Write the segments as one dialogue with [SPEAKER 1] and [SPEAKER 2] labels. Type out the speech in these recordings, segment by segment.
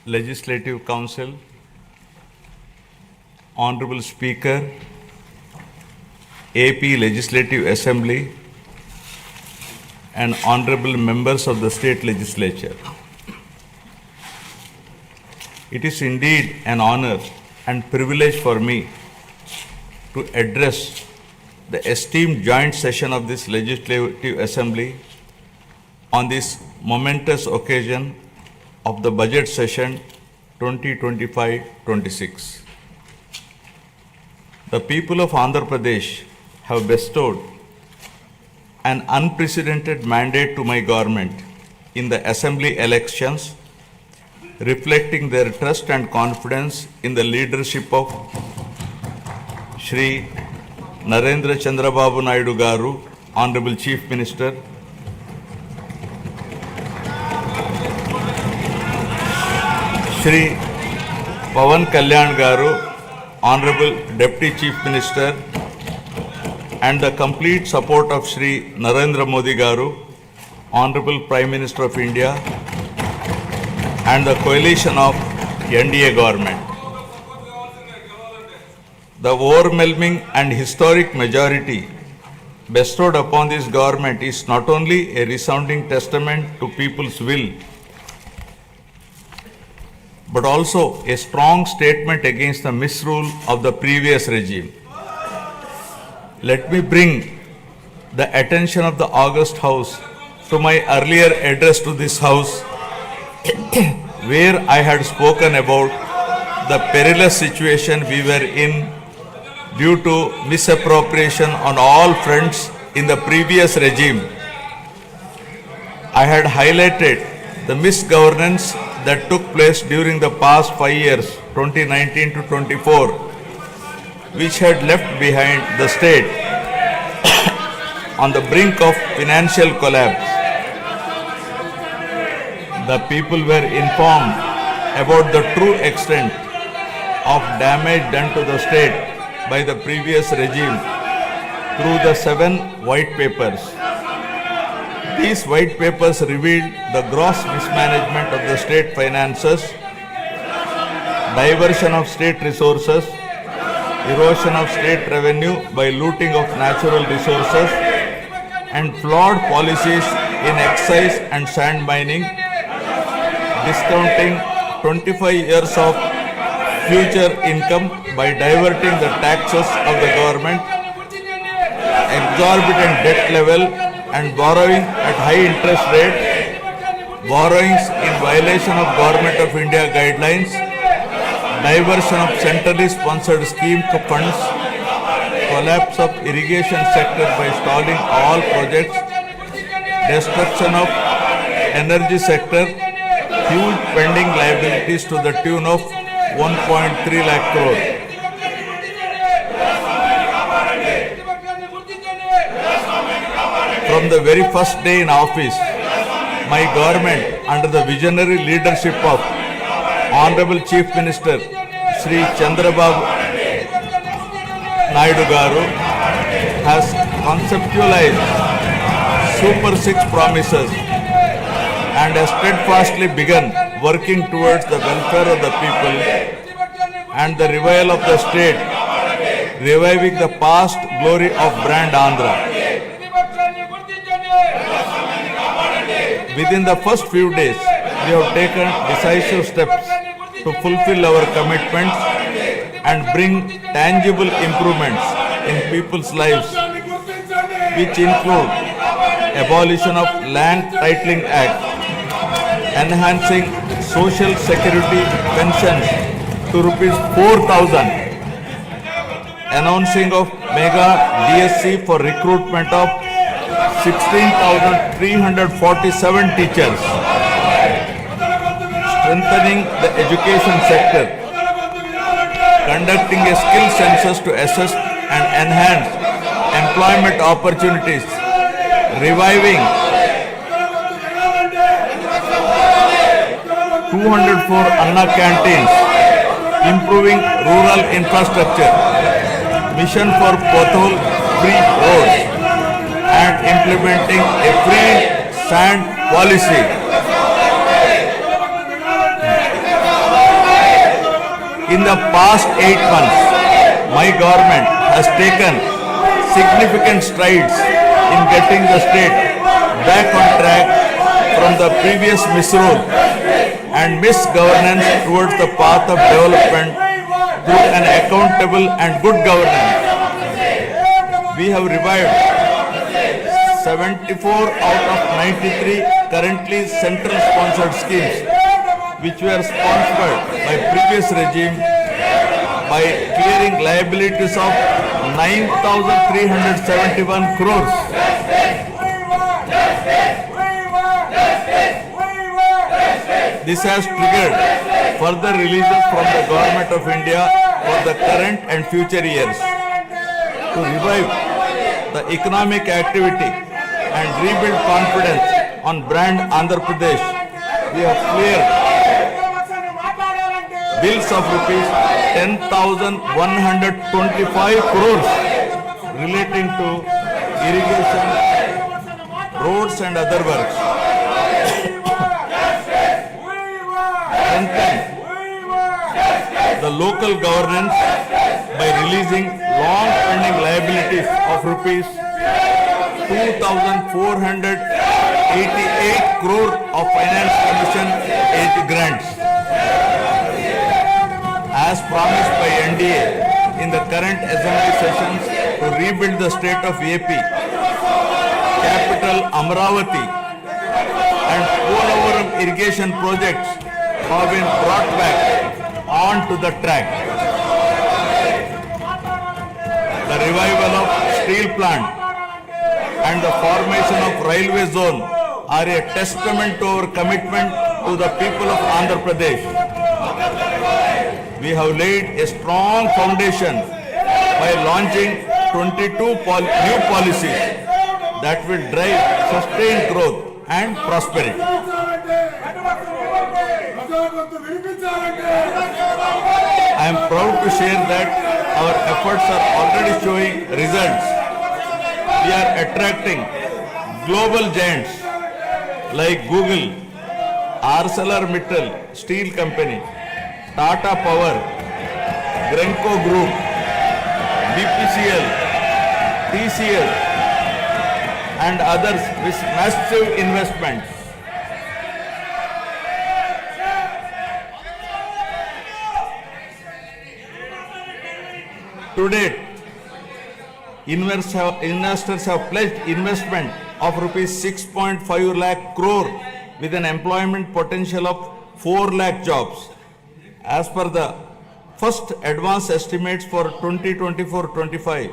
[SPEAKER 1] Legislative Council, Honorable Speaker, AP Legislative Assembly, and Honorable Members of the State Legislature. It is indeed an honor and privilege for me to address the esteemed joint session of this Legislative Assembly on this momentous occasion of the budget session 2025-26. The people of Andhra Pradesh have bestowed an unprecedented mandate to my government in the assembly elections, reflecting their trust and confidence in the leadership of Shri Narendra Chandrababu Naidu Garu, Honorable Chief Minister, Shri Pawan Kalyan Garu, Honorable Deputy Chief Minister, and the complete support of Shri Narendra Modi Garu, Honorable Prime Minister of India, and the coalition of NDA government. The overwhelming and historic majority bestowed upon this government is not only a resounding testament to people's will, but also a strong statement against the misrule of the previous regime. Let me bring the attention of the August House to my earlier address to this House, where I had spoken about the perilous situation we were in due to misappropriation on all fronts in the previous regime. I had highlighted the misgovernance that took place during the past 5 years, 2019 to 24, which had left behind the state on the brink of financial collapse. The people were informed about the true extent of damage done to the state by the previous regime through the 7 white papers. These white papers revealed the gross mismanagement of the state finances, diversion of state resources, erosion of state revenue by looting of natural resources, and flawed policies in excise and sand mining, discounting 25 years of future income by diverting the taxes of the government, exorbitant debt level and borrowing at high interest rate, borrowings in violation of Government of India guidelines, diversion of centrally sponsored scheme funds, collapse of irrigation sector by stalling all projects, destruction of energy sector, huge pending liabilities to the tune of 1.3 lakh crore. From the very first day in office, my government, under the visionary leadership of Honorable Chief Minister Shri Chandrababu Naidu Garu, has conceptualized Super 6 promises and has steadfastly begun working towards the welfare of the people and the revival of the state, reviving the past glory of brand Andhra. Within the first few days, we have taken decisive steps to fulfill our commitments and bring tangible improvements in people's lives, which include abolition of Land Titling Act, enhancing social security pensions to rupees 4,000, announcing of mega DSC for recruitment of 16,347 teachers, strengthening the education sector, conducting a skill census to assess and enhance employment opportunities, reviving 204 Anna canteens, improving rural infrastructure, mission for pothole-free roads, and implementing a free sand policy. In the past 8 months, my government has taken significant strides in getting the state back on track from the previous misrule and misgovernance towards the path of development through an accountable and good governance. We have revived 74 out of 93 currently central sponsored schemes which were sponsored by previous regime by clearing liabilities of 9,371 crores. This has triggered further releases from the Government of India for the current and future years. To revive the economic activity and rebuild confidence on brand Andhra Pradesh, we have cleared bills of rupees 10,125 crores relating to irrigation, roads and other works. Strengthen the local governance by releasing long-pending liabilities of rupees 2,488 crore of finance commission aid grants. As promised by NDA in the current assembly sessions to rebuild the state of AP, capital Amravati and Polavaram irrigation projects have been brought back onto the track. The revival of steel plant and the formation of railway zone are a testament to our commitment to the people of Andhra Pradesh. We have laid a strong foundation by launching 22 new policies that will drive sustained growth and prosperity. I am proud to share that our efforts are already showing results. We are attracting global giants like Google, ArcelorMittal Steel Company, Tata Power, Grenco Group, BPCL, TCL and others with massive investments. To date, investors have pledged investment of rupees 6.5 lakh crore with an employment potential of 4 lakh jobs. As per the first advance estimates for 2024-25,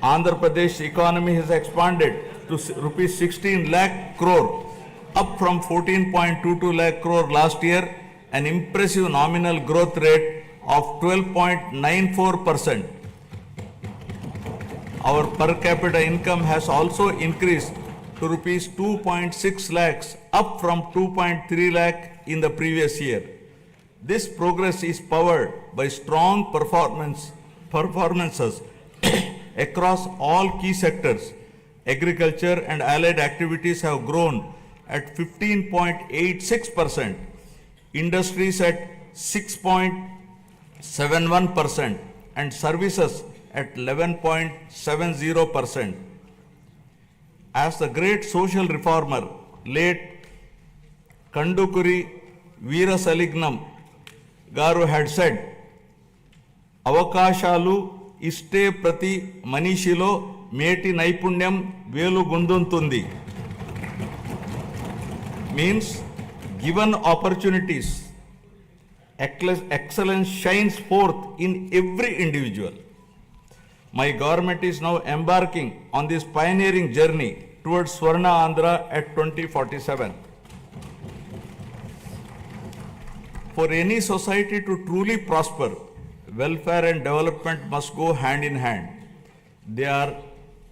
[SPEAKER 1] Andhra Pradesh economy has expanded to rupees 16 lakh crore, up from 14.22 lakh crore last year, an impressive nominal growth rate of 12.94%. Our per capita income has also increased to rupees 2.6 lakhs, up from 2.3 lakh in the previous year. This progress is powered by strong performances across all key sectors. Agriculture and allied activities have grown at 15.86%, industries at 6.71%, and services at 11.70%. As the great social reformer, late Kandukuri Veerasalignam Garu had said, Avakashalu iste prati manishilo meti naipunyam velu gunduntundi. Means, given opportunities, excellence shines forth in every individual. My government is now embarking on this pioneering journey towards Swachh Andhra at 2047. For any society to truly prosper, welfare and development must go hand in hand. They are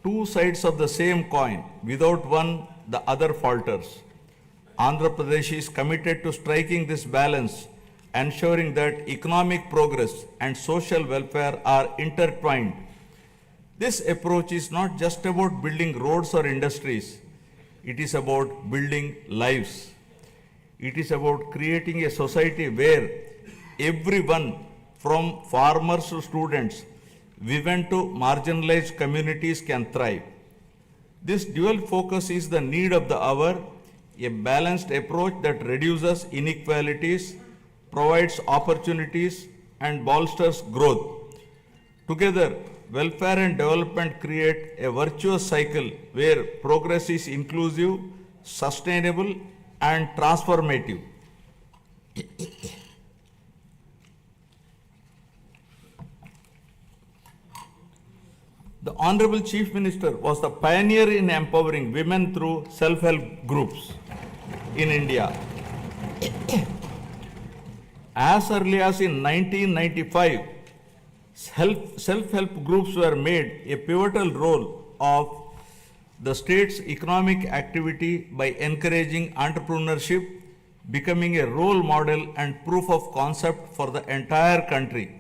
[SPEAKER 1] two sides of the same coin. Without one, the other falters. Andhra Pradesh is committed to striking this balance, ensuring that economic progress and social welfare are intertwined. This approach is not just about building roads or industries. It is about building lives. It is about creating a society where everyone from farmers to students, women to marginalized communities can thrive. This dual focus is the need of the hour, a balanced approach that reduces inequalities, provides opportunities, and bolsters growth. Together, welfare and development create a virtuous cycle where progress is inclusive, sustainable, and transformative. The Honorable Chief Minister was the pioneer in empowering women through self-help groups in India. As early as in 1995, self-help groups were made a pivotal role of the state's economic activity by encouraging entrepreneurship, becoming a role model and proof of concept for the entire country.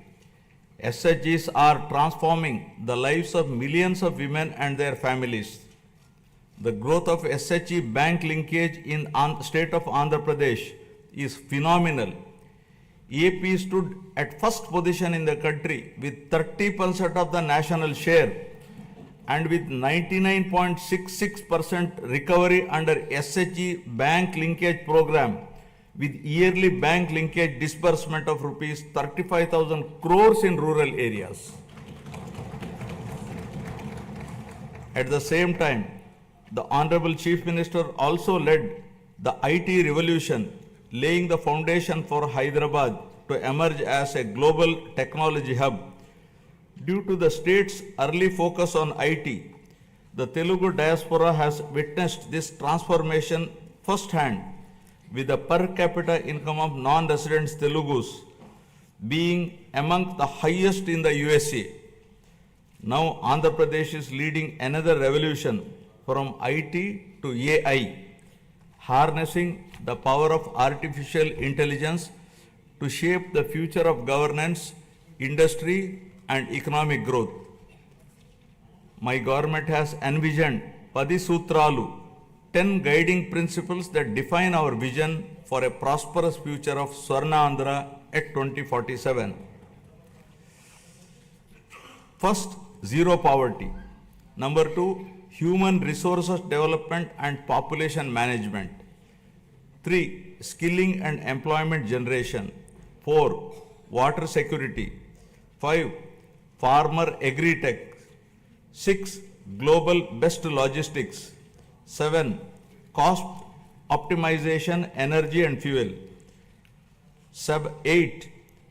[SPEAKER 1] SHGs are transforming the lives of millions of women and their families. The growth of SHG bank linkage in the state of Andhra Pradesh is phenomenal. AP stood at first position in the country with 30% of the national share and with 99.66% recovery under SHG bank linkage program, with yearly bank linkage disbursement of rupees 35,000 crores in rural areas. At the same time, the Honorable Chief Minister also led the IT revolution, laying the foundation for Hyderabad to emerge as a global technology hub. Due to the state's early focus on IT, the Telugu diaspora has witnessed this transformation firsthand, with the per capita income of non-resident Telugus being among the highest in the USA. Now Andhra Pradesh is leading another revolution from IT to AI, harnessing the power of artificial intelligence to shape the future of governance, industry, and economic growth. My government has envisioned 10 Sutralu, 10 guiding principles that define our vision for a prosperous future of Swarna Andhra at 2047. First, zero poverty. Number 2, human resources development and population management. 3, skilling and employment generation. 4, water security. 5, farmer agri-tech. 6, global best logistics. 7, cost optimization, energy and fuel. 8,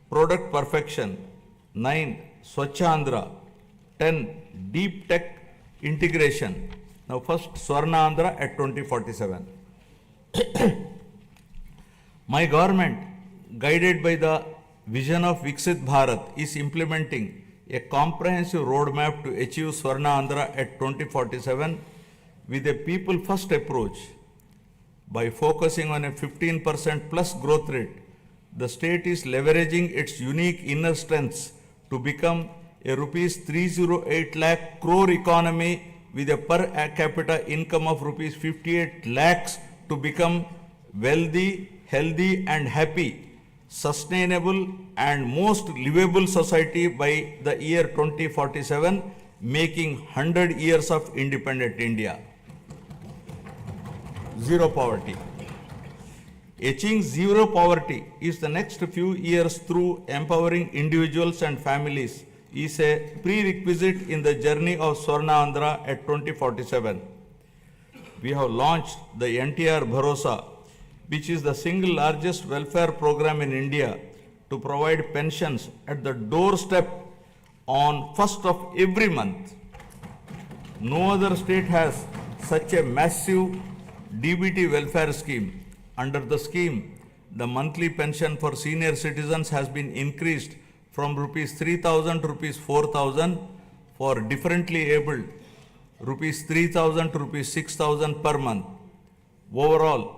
[SPEAKER 1] product perfection. 9, Swachh Andhra. 10, deep tech integration. Now first, Swarna Andhra at 2047. My government, guided by the vision of Viksit Bharat, is implementing a comprehensive roadmap to achieve Swarna Andhra at 2047 with a people-first approach. By focusing on a 15% plus growth rate, the state is leveraging its unique inner strengths to become a rupees 308 lakh crore economy with a per capita income of rupees 58 lakhs to become wealthy, healthy and happy, sustainable and most livable society by the year 2047, making 100 years of independent India. Zero poverty. Achieving zero poverty is the next few years through empowering individuals and families is a prerequisite in the journey of Swarna Andhra at 2047. We have launched the NTR Bharosa, which is the single largest welfare program in India to provide pensions at the doorstep on 1st of every month. No other state has such a massive DBT welfare scheme. Under the scheme, the monthly pension for senior citizens has been increased from rupees 3,000 to rupees 4,000, for differently abled rupees 3,000 to rupees 6,000 per month. Overall,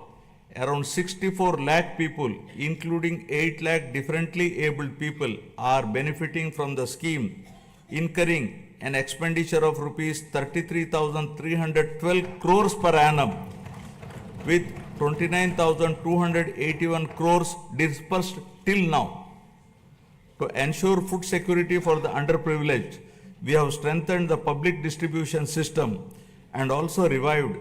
[SPEAKER 1] around 64 lakh people, including 8 lakh differently abled people, are benefiting from the scheme, incurring an expenditure of rupees 33,312 crores per annum, with 29,281 crores dispersed till now. To ensure food security for the underprivileged, we have strengthened the public distribution system and also revived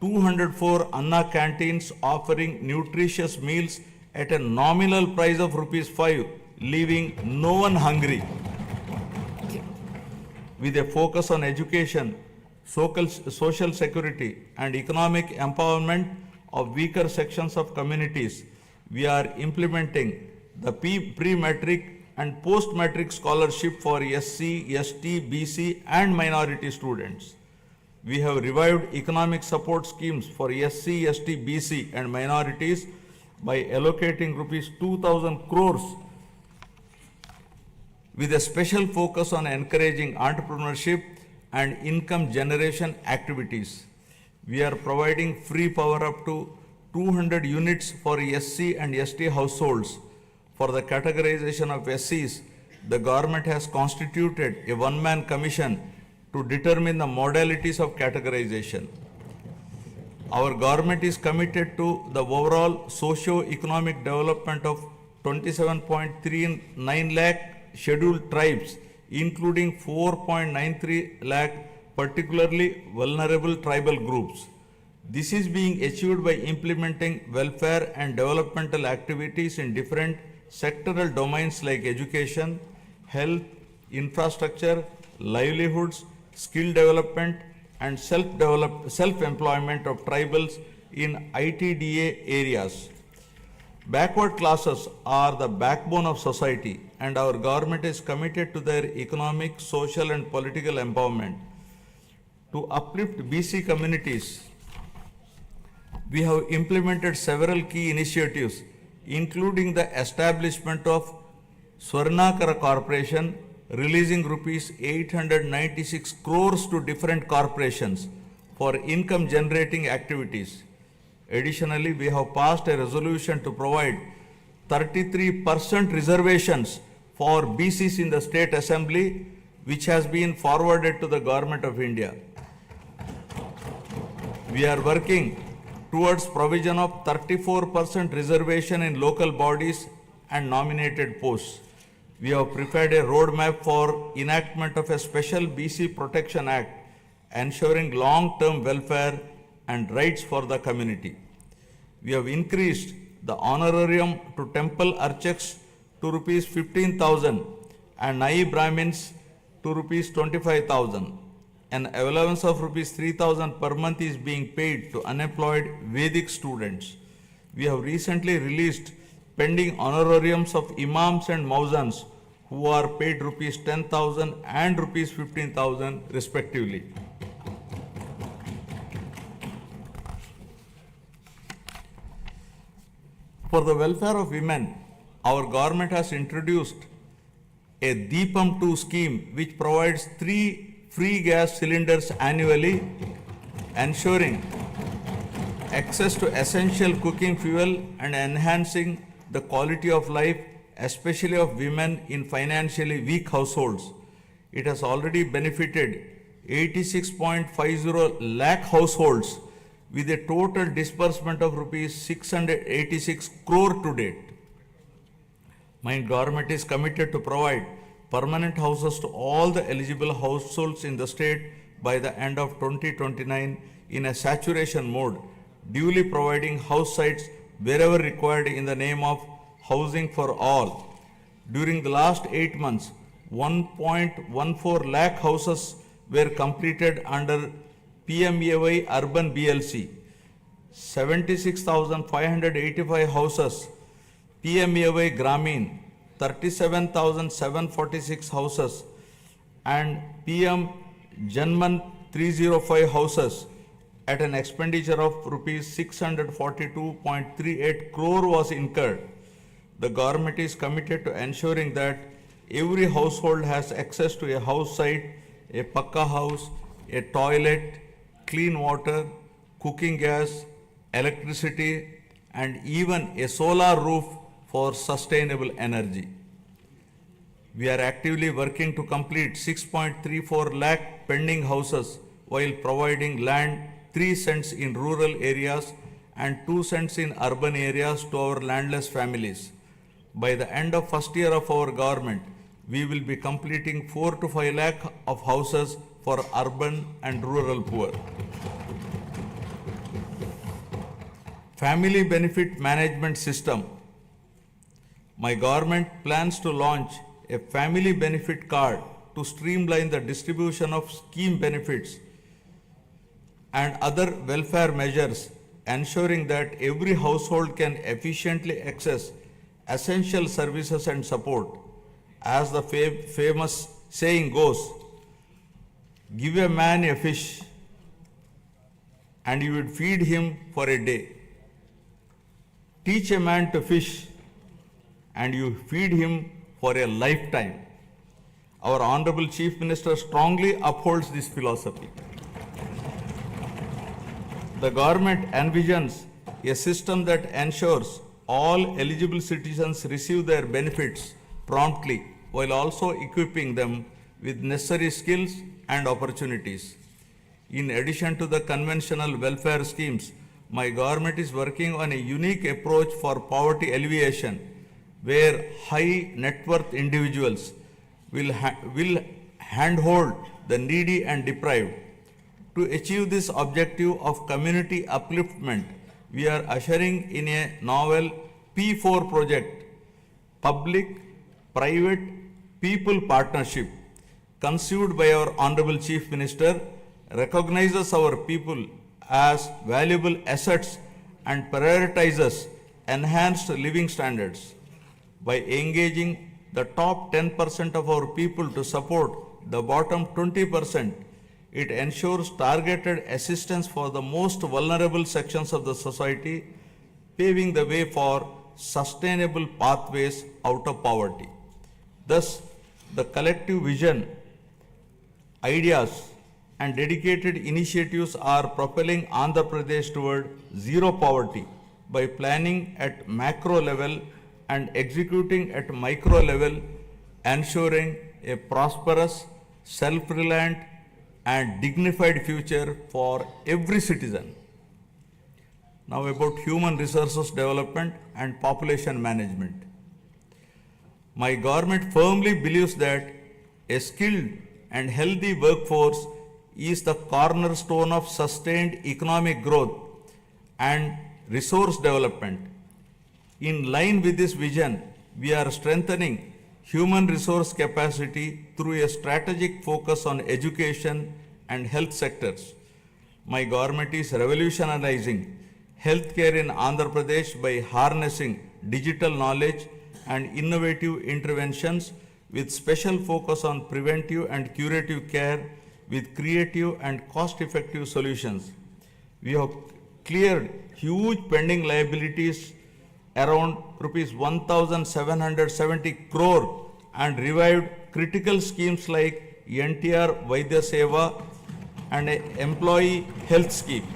[SPEAKER 1] 204 Anna canteens offering nutritious meals at a nominal price of rupees 5, leaving no one hungry. With a focus on education, social security, and economic empowerment of weaker sections of communities, we are implementing the pre-matric and post-matric scholarship for SC, ST, BC, and minority students. We have revived economic support schemes for SC, ST, BC, and minorities by allocating rupees 2,000 crores with a special focus on encouraging entrepreneurship and income generation activities. We are providing free power up to 200 units for SC and ST households. For the categorization of SCs, the government has constituted a one-man commission to determine the modalities of categorization. Our government is committed to the overall socio-economic development of 27.39 lakh scheduled tribes, including 4.93 lakh particularly vulnerable tribal groups. This is being achieved by implementing welfare and developmental activities in different sectoral domains like education, health, infrastructure, livelihoods, skill development, and self-employment of tribals in ITDA areas. Backward classes are the backbone of society, and our government is committed to their economic, social, and political empowerment. To uplift BC communities, we have implemented several key initiatives, including the establishment of Swarnakara Corporation, releasing rupees 896 crores to different corporations for income generating activities. Additionally, we have passed a resolution to provide 33% reservations for BCs in the State Assembly, which has been forwarded to the Government of India. We are working towards provision of 34% reservation in local bodies and nominated posts. We have prepared a roadmap for enactment of a special BC Protection Act, ensuring long-term welfare and rights for the community. We have increased the honorarium to temple archaks to rupees 15,000 and Nai Brahmins to rupees 25,000. An allowance of rupees 3,000 per month is being paid to unemployed Vedic students. We have recently released pending honorariums of imams and mauzans who are paid rupees 10,000 and rupees 15,000 respectively. For the welfare of women, our government has introduced a Deepam 2 scheme which provides 3 free gas cylinders annually, ensuring access to essential cooking fuel and enhancing the quality of life, especially of women in financially weak households. It has already benefited 86.50 lakh households with a total disbursement of rupees 686 crore to date. My government is committed to provide permanent houses to all the eligible households in the state by the end of 2029 in a saturation mode, duly providing house sites wherever required in the name of housing for all. During the last 8 months, 1.14 lakh houses were completed under PMAY Urban BLC, 76,585 houses PMAY Gramin, 37,746 houses, and PM Janman 305 houses at an expenditure of rupees 642.38 crore was incurred. The government is committed to ensuring that every household has access to a house site, a pakka house, a toilet, clean water, cooking gas, electricity, and even a solar roof for sustainable energy. We are actively working to complete 6.34 lakh pending houses while providing land 3 cents in rural areas and 2 cents in urban areas to our landless families. by the end of first year of our government, we will be completing 4 to 5 lakh of houses for urban and rural poor. Family benefit management system. My government plans to launch a family benefit card to streamline the distribution of scheme benefits and other welfare measures, ensuring that every household can efficiently access essential services and support. As the famous saying goes, give a man a fish and you would feed him for a day. Teach a man to fish and you feed him for a lifetime. Our Honorable Chief Minister strongly upholds this philosophy. The government envisions a system that ensures all eligible citizens receive their benefits promptly while also equipping them with necessary skills and opportunities. In addition to the conventional welfare schemes, my government is working on a unique approach for poverty alleviation, where high net worth individuals will handhold the needy and deprived. To achieve this objective of community upliftment, we are ushering in a novel P4 project, Public Private People Partnership, conceived by our Honorable Chief Minister, recognizes our people as valuable assets and prioritizes enhanced living standards. By engaging the top 10% of our people to support the bottom 20%, it ensures targeted assistance for the most vulnerable sections of the society, paving the way for sustainable pathways out of poverty. Thus, the collective vision, ideas, and dedicated initiatives are propelling Andhra Pradesh toward zero poverty by planning at macro level and executing at micro level, ensuring a prosperous, self-reliant, and dignified future for every citizen. Now about human resources development and population management. My government firmly believes that a skilled and healthy workforce is the cornerstone of sustained economic growth and resource development. In line with this vision, we are strengthening human resource capacity through a strategic focus on education and health sectors. My government is revolutionizing healthcare in Andhra Pradesh by harnessing digital knowledge and innovative interventions with special focus on preventive and curative care with creative and cost-effective solutions. We have cleared huge pending liabilities around rupees 1,770 crore and revived critical schemes like NTR Vaidya Seva and an employee health scheme.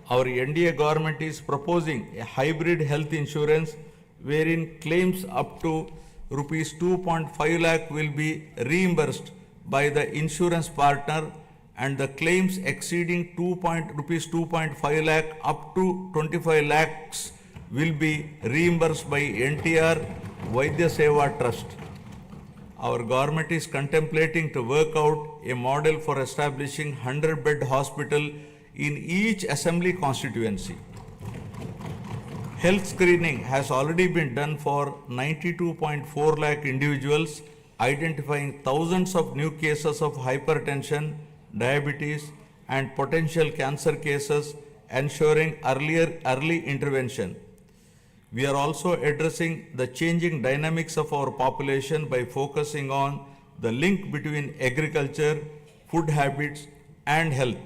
[SPEAKER 1] Our NDA government is proposing a hybrid health insurance wherein claims up to rupees 2.5 lakh will be reimbursed by the insurance partner and the claims exceeding rupees 2.5 lakh up to 25 lakhs will be reimbursed by NTR Vaidya Seva Trust. Our government is contemplating to work out a model for establishing 100-bed hospital in each assembly constituency. Health screening has already been done for 92.4 lakh individuals, identifying thousands of new cases of hypertension, diabetes, and potential cancer cases, ensuring early intervention. We are also addressing the changing dynamics of our population by focusing on the link between agriculture, food habits, and health.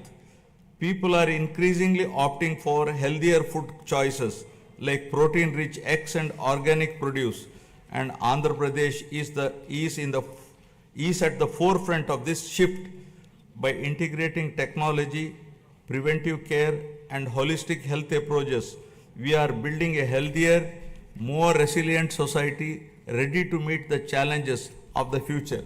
[SPEAKER 1] People are increasingly opting for healthier food choices like protein-rich eggs and organic produce, and Andhra Pradesh is at the forefront of this shift by integrating technology, preventive care, and holistic health approaches. We are building a healthier, more resilient society ready to meet the challenges of the future.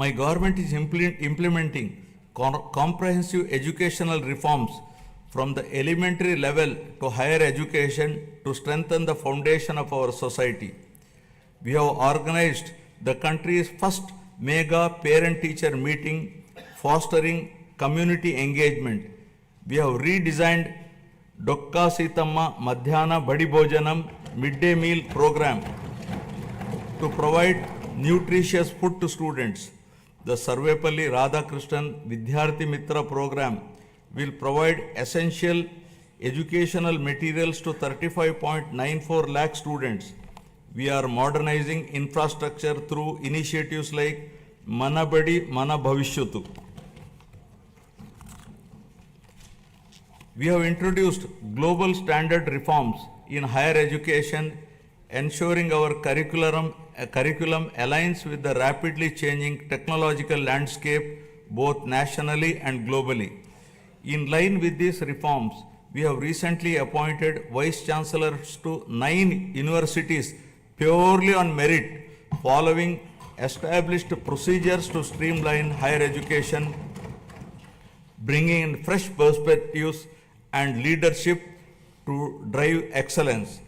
[SPEAKER 1] My government is implementing comprehensive educational reforms from the elementary level to higher education to strengthen the foundation of our society. We have organized the country's first mega parent-teacher meeting, fostering community engagement. We have redesigned Dokka Sitamma Madhyana Badi Bhojanam midday meal program to provide nutritious food to students. The Sarvepalli Radhakrishnan Vidyarthi Mitra program will provide essential educational materials to 35.94 lakh students. We are modernizing infrastructure through initiatives like Mana Badi Mana Bhavishyatu. We have introduced global standard reforms in higher education, ensuring our curriculum aligns with the rapidly changing technological landscape both nationally and globally. In line with these reforms, we have recently appointed vice chancellors to 9 universities purely on merit, following established procedures to streamline higher education, bringing in fresh perspectives and leadership to drive excellence.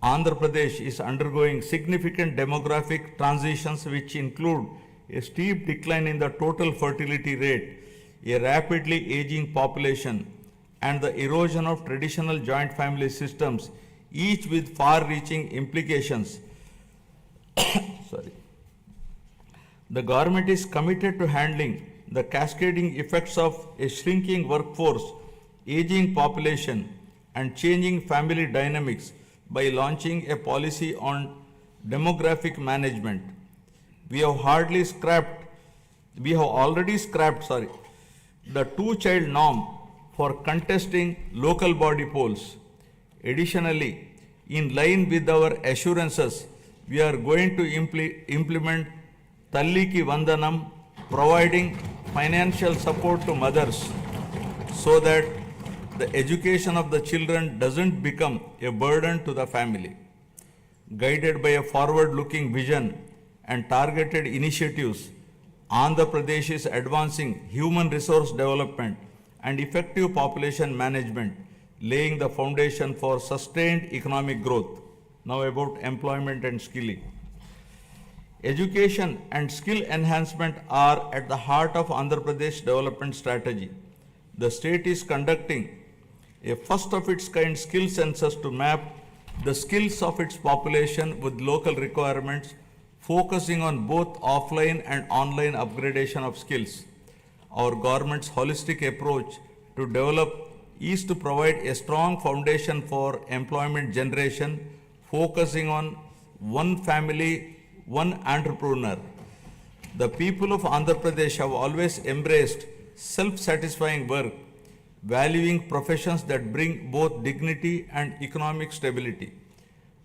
[SPEAKER 1] Andhra Pradesh is undergoing significant demographic transitions which include a steep decline in the total fertility rate, a rapidly aging population, and the erosion of traditional joint family systems, each with far-reaching implications. The government is committed to handling the cascading effects of a shrinking workforce, aging population, and changing family dynamics by launching a policy on demographic management. We have already scrapped the two-child norm for contesting local body polls. Additionally, in line with our assurances, we are going to implement Talliki Vandanam, providing financial support to mothers so that the education of the children doesn't become a burden to the family. Guided by a forward-looking vision and targeted initiatives, Andhra Pradesh is advancing human resource development and effective population management, laying the foundation for sustained economic growth. Now about employment and skilling. Education and skill enhancement are at the heart of Andhra Pradesh development strategy. The state is conducting a first of its kind skill census to map the skills of its population with local requirements, focusing on both offline and online upgradation of skills. Our government's holistic approach to develop is to provide a strong foundation for employment generation, focusing on one family, one entrepreneur. The people of Andhra Pradesh have always embraced self-satisfying work, valuing professions that bring both dignity and economic stability.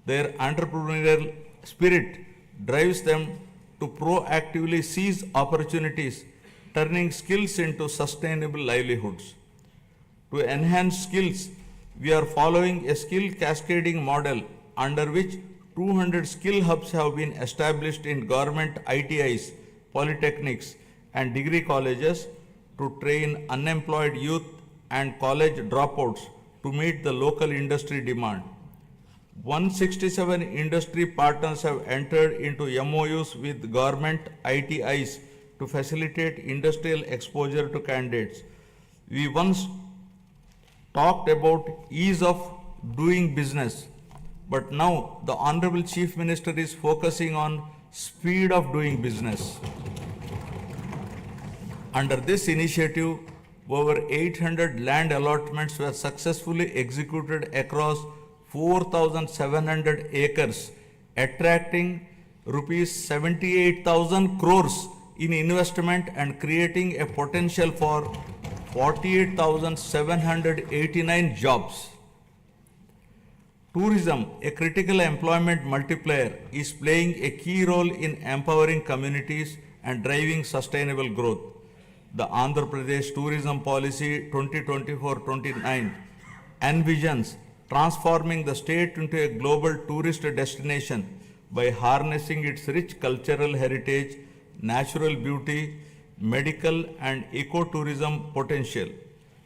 [SPEAKER 1] Their entrepreneurial spirit drives them to proactively seize opportunities, turning skills into sustainable livelihoods. To enhance skills, we are following a skill cascading model under which 200 skill hubs have been established in government ITIs, polytechnics, and degree colleges to train unemployed youth and college dropouts to meet the local industry demand. 167 industry partners have entered into MOUs with government ITIs to facilitate industrial exposure to candidates. We once talked about ease of doing business, but now the Honorable Chief Minister is focusing on speed of doing business. Under this initiative, over 800 land allotments were successfully executed across 4,700 acres, attracting rupees 78,000 crores in investment and creating a potential for 48,789 jobs. Tourism, a critical employment multiplier, is playing a key role in empowering communities and driving sustainable growth. The Andhra Pradesh Tourism Policy 2024-29 envisions transforming the state into a global tourist destination by harnessing its rich cultural heritage, natural beauty, medical and ecotourism potential.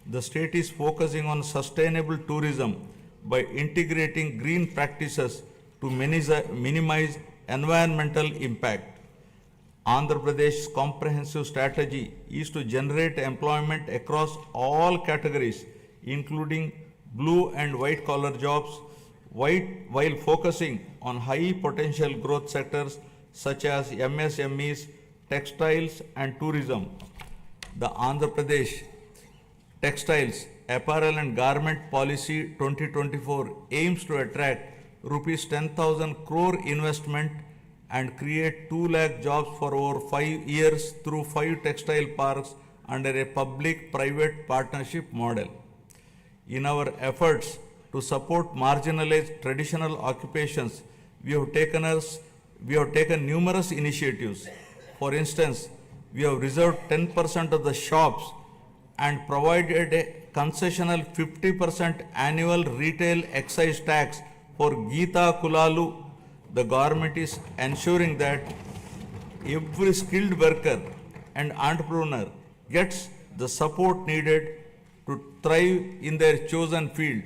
[SPEAKER 1] The state is focusing on sustainable tourism by integrating green practices to minimize environmental impact. Andhra Pradesh's comprehensive strategy is to generate employment across all categories, including blue and white collar jobs, while focusing on high potential growth sectors such as MSMEs, textiles, and tourism. The Andhra Pradesh Textiles, Apparel and Garment Policy 2024 aims to attract rupees 10,000 crore investment and create 2 lakh jobs for over 5 years through 5 textile parks under a public-private partnership model. In our efforts to support marginalized traditional occupations, we have taken numerous initiatives. For instance, we have reserved 10% of the shops and provided a concessional 50% annual retail excise tax for Geeta Kulalu. The government is ensuring that every skilled worker and entrepreneur gets the support needed to thrive in their chosen field.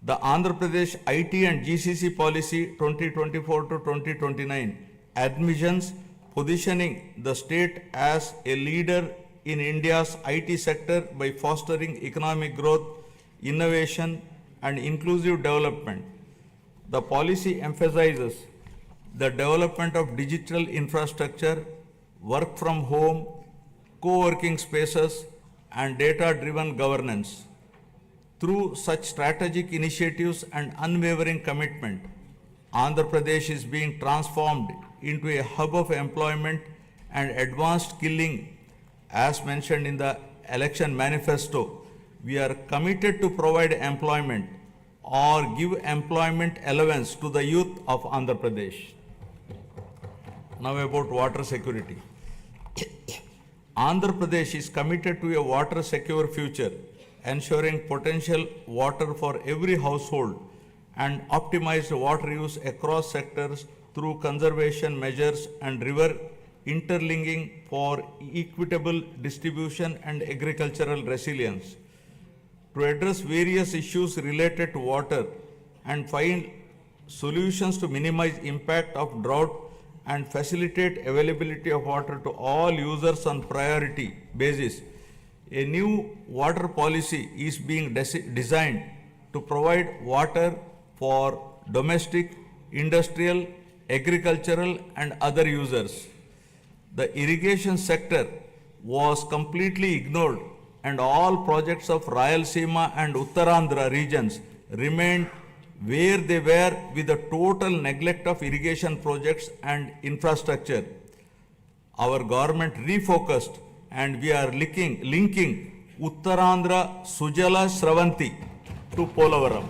[SPEAKER 1] The Andhra Pradesh IT and GCC Policy 2024 to 2029 admissions positioning the state as a leader in India's IT sector by fostering economic growth, innovation, and inclusive development. The policy emphasizes the development of digital infrastructure, work from home, co-working spaces, and data-driven governance. Through such strategic initiatives and unwavering commitment, Andhra Pradesh is being transformed into a hub of employment and advanced skilling. As mentioned in the election manifesto, we are committed to provide employment or give employment allowance to the youth of Andhra Pradesh. Now about water security. Andhra Pradesh is committed to a water secure future, ensuring potential water for every household and optimized water use across sectors through conservation measures and river interlinking for equitable distribution and agricultural resilience. To address various issues related to water and find solutions to minimize impact of drought and facilitate availability of water to all users on priority basis, a new water policy is being designed to provide water for domestic, industrial, agricultural, and other users. The irrigation sector was completely ignored, and all projects of Rayalaseema and Uttarandhra regions remained where they were with the total neglect of irrigation projects and infrastructure. Our government refocused and we are linking Uttarandhra Sujala Sravanti to Polavaram.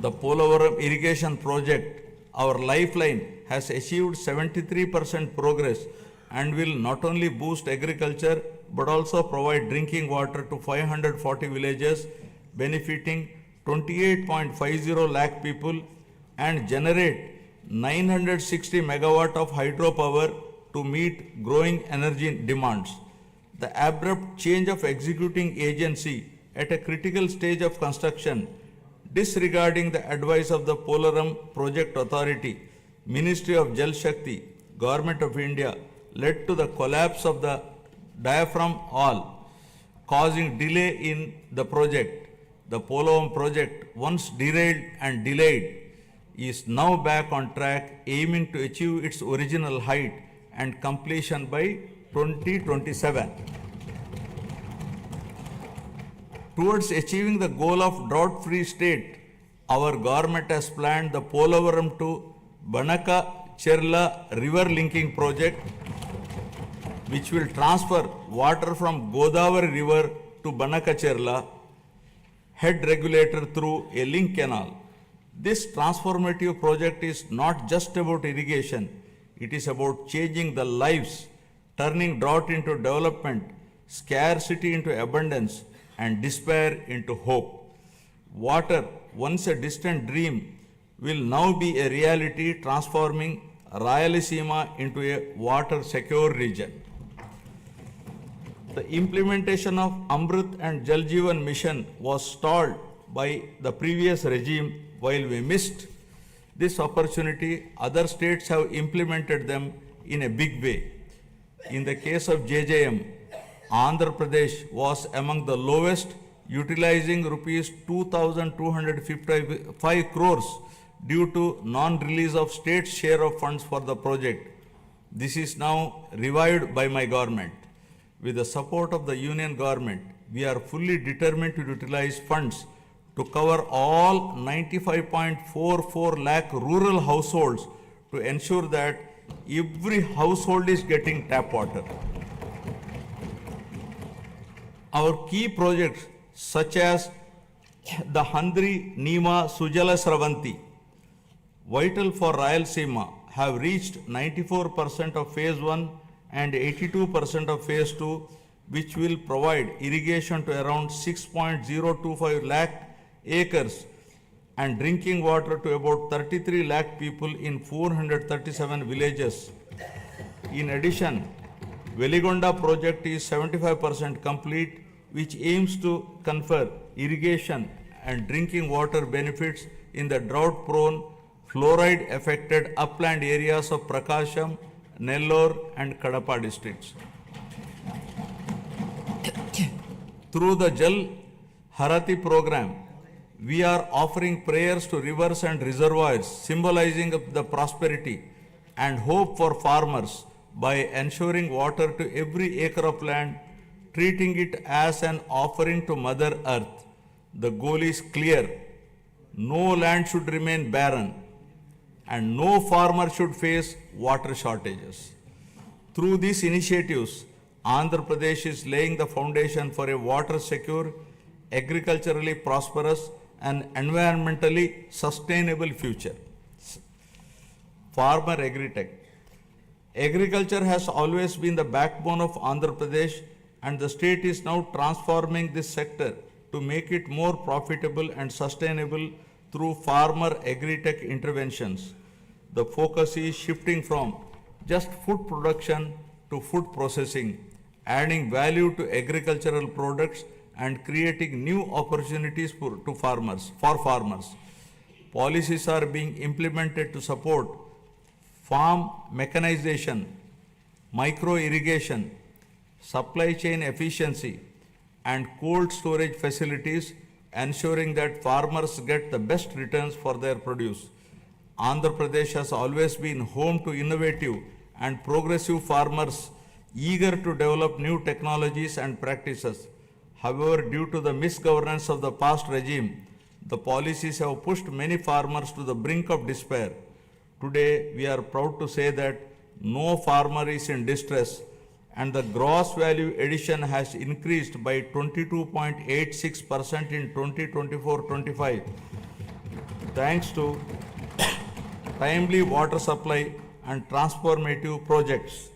[SPEAKER 1] The Polavaram irrigation project, our lifeline, has achieved 73% progress and will not only boost agriculture but also provide drinking water to 540 villages, benefiting 28.50 lakh people and generate 960 megawatt of hydropower to meet growing energy demands. The abrupt change of executing agency at a critical stage of construction, disregarding the advice of the Polaram Project Authority, Ministry of Jal Shakti, Government of India, led to the collapse of the diaphragm wall, causing delay in the project. The Polaram project, once derailed and delayed, is now back on track, aiming to achieve its original height and completion by 2027. Towards achieving the goal of drought-free state, our government has planned the Polavaram to Banaka Cherla river linking project, which will transfer water from Godavari river to Banaka Cherla head regulator through a link canal. This transformative project is not just about irrigation, it is about changing the lives, turning drought into development, scarcity into abundance, and despair into hope. Water, once a distant dream, will now be a reality, transforming Rayalaseema into a water-secure region. The implementation of Amrit and Jal Jeevan mission was stalled by the previous regime. While we missed this opportunity, other states have implemented them in a big way. In the case of JJM, Andhra Pradesh was among the lowest, utilizing rupees 2,255 crores due to non-release of state's share of funds for the project. This is now revived by my government. With the support of the union government, we are fully determined to utilize funds to cover all 95.44 lakh rural households to ensure that every household is getting tap water. Our key projects such as the Handri Nima Sujala Sravanti, vital for Rayalaseema, have reached 94% of phase 1 and 82% of phase 2, which will provide irrigation to around 6.025 lakh acres and drinking water to about 33 lakh people in 437 villages. In addition, Veligonda project is 75% complete, which aims to confer irrigation and drinking water benefits in the drought-prone, fluoride-affected upland areas of Prakasham, Nellore and Kadapa districts. Through the Jal Harati program, we are offering prayers to rivers and reservoirs, symbolizing the prosperity and hope for farmers by ensuring water to every acre of land, treating it as an offering to Mother Earth. The goal is clear. No land should remain barren and no farmer should face water shortages. Through these initiatives, Andhra Pradesh is laying the foundation for a water-secure, agriculturally prosperous and environmentally sustainable future. Farmer Agritech. Agriculture has always been the backbone of Andhra Pradesh, and the state is now transforming this sector to make it more profitable and sustainable through farmer agritech interventions. The focus is shifting from just food production to food processing, adding value to agricultural products and creating new opportunities for farmers. Policies are being implemented to support farm mechanization, micro irrigation, supply chain efficiency, and cold storage facilities, ensuring that farmers get the best returns for their produce. Andhra Pradesh has always been home to innovative and progressive farmers eager to develop new technologies and practices. However, due to the misgovernance of the past regime, the policies have pushed many farmers to the brink of despair. Today, we are proud to say that no farmer is in distress, and the gross value addition has increased by 22.86% in 2024-25, thanks to timely water supply and transformative projects.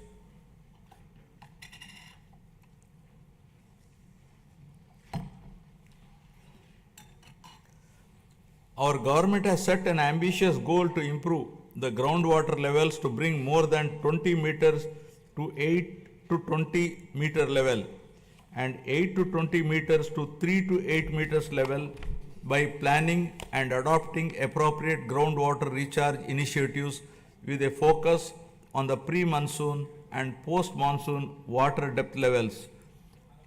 [SPEAKER 1] Our government has set an ambitious goal to improve the groundwater levels to bring more than 20 meters to 8 to 20 meter level and 8 to 20 meters to 3 to 8 meters level by planning and adopting appropriate groundwater recharge initiatives with a focus on the pre-monsoon and post-monsoon water depth levels.